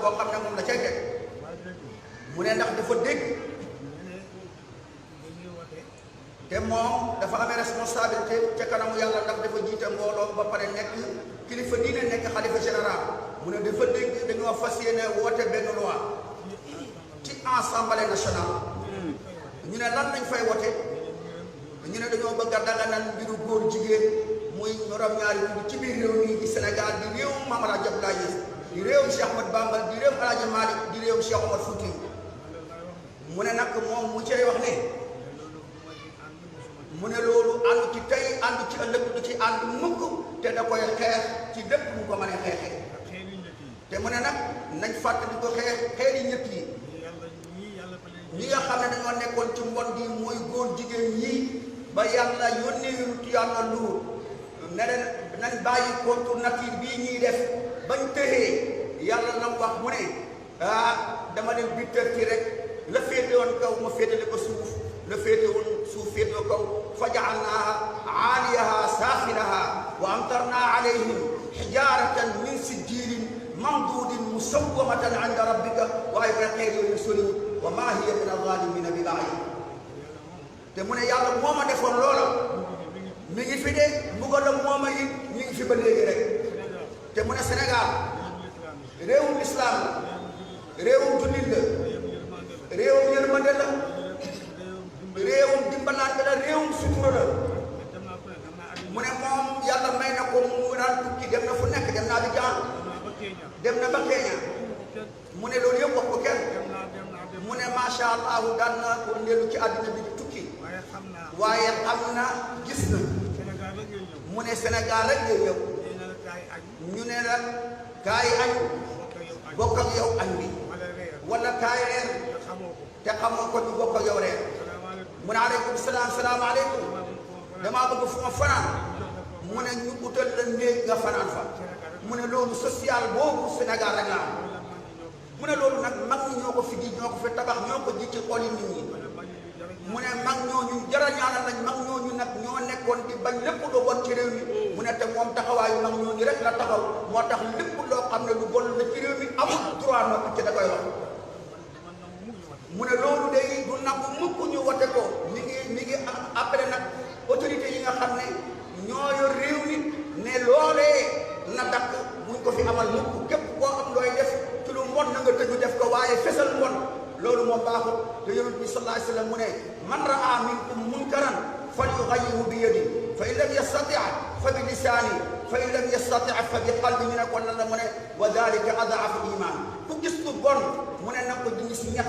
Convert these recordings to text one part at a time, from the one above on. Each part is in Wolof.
boo xam ne moom la cay teg mu ne ndax dafa dégg te moom dafa amee responsabilité ca kanamu yàlla ndax dafa jiite mbooloo ba pare nekk kilifa diine nekk xalifa général mu ne dafa dégg dañoo fas yéene woote benn loi ci assemblée nationale ñu ne lan lañ fay wote ñu ne dañoo bëgg a daganal mbiru góor jigéen muy ñorom ñaari tudd ci biir réew mi di Sénégal di réew Mame El Hadji Abdoulaye Niass di réew Cheikh Ahmadou Bamba di réew El Hadji Malick di réew Cheikh Omar Fouti mu ne nag moom mu cay wax ne mu ne loolu ànd ci tey ànd ci ëllëg du ci ànd mukk te da koy xeex ci lépp mu ko mën a xeexee te mu ne nag nañ fàttali ko xeeri ñett yi ñi nga xam ne dañoo nekkoon ci mbon gi mooy góor jigéen ñi ba yàlla yónnee yonent yàlla Luut ne leen nañ bàyyi contre nature bii ñuy def bañ tëxee yàlla na wax mu ne dama leen bittar ci rek la féete woon kaw ma féetale ko suuf la féete woon suuf féete kaw fa ja'alnaaha aaliyaha saafilaha wa amtarnaa alayhim hijaaratan min sijjiilin mamduudin musawwamatan inda rabbika waaye ba xeer yooyu soriwul wa maa hiya min az-zaalimiina bi ba'iid te mu ne yàlla moo ma defoon loola mi ngi fi de mbugalam moo ma it mi ngi fi ba léegi rek te mu ne Sénégal réewum lislaam la réewum jullit la réewum yërmande la réewum dimbalante la réewum sutura la mu ne moom yàlla may na ko mu daan tukki dem na fu nekk dem naa Abidjan dem na ba Kenya mu ne loolu yëpp wax ko kenn mu ne macha allah daan na wëndeelu ci àddina bi di tukki waaye xam na gis na mu ne Sénégal rek ngay yow ñu ne la kaay añ bokk ak yow añ bi wala kaay reer te xamoo ko ñu bokk ak yow reer mu ne aleykum salaam salaamaaleykum damaa bëgg fu ma fanaan mu ne ñu utal la néeg nga fanaan fa mu ne loolu social boobu Sénégal rek la am mu ne loolu nag mag ñi ñoo ko fi ji ñoo ko fi tabax ñoo ko ji ci xol yi nit ñi mu ne mag ñooñu jara ñaanal lañ mag ñooñu nag ñoo nekkoon di bañ lépp lu bon ci réew mi mu ne te moom taxawaayu mag ñooñu rek la taxaw moo tax lépp loo xam ne lu bon la ci réew mi amul droit noppi ci da koy wax mu ne loolu day du nangu mukk ñu wote ko mi ngi après nag autorité yi nga xam ne ñoo yor réew mi ne loolee na dakk buñ ko fi amal mukk képp koo am looy def ci lu mbon na nga tëju def ko waaye fesal mbon loolu moom baaxul te yonent bi sallallahu alayhi wa sallam mu ne man raa minkum munkaran falyughayyirhu bi yadihi fa in lam yastati' fa bi lisaanihi fa in lam yastati' fa bi qalbihi ñu ne kon la mu ne wa dhalika ad'afu iman ku gis lu bon mu ne nag ko dindi si ñett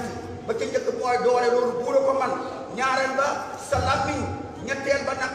ba ca njëkk mooy doole loolu buura ko man ñaareel ba sa làmmiñ ñetteel ba nag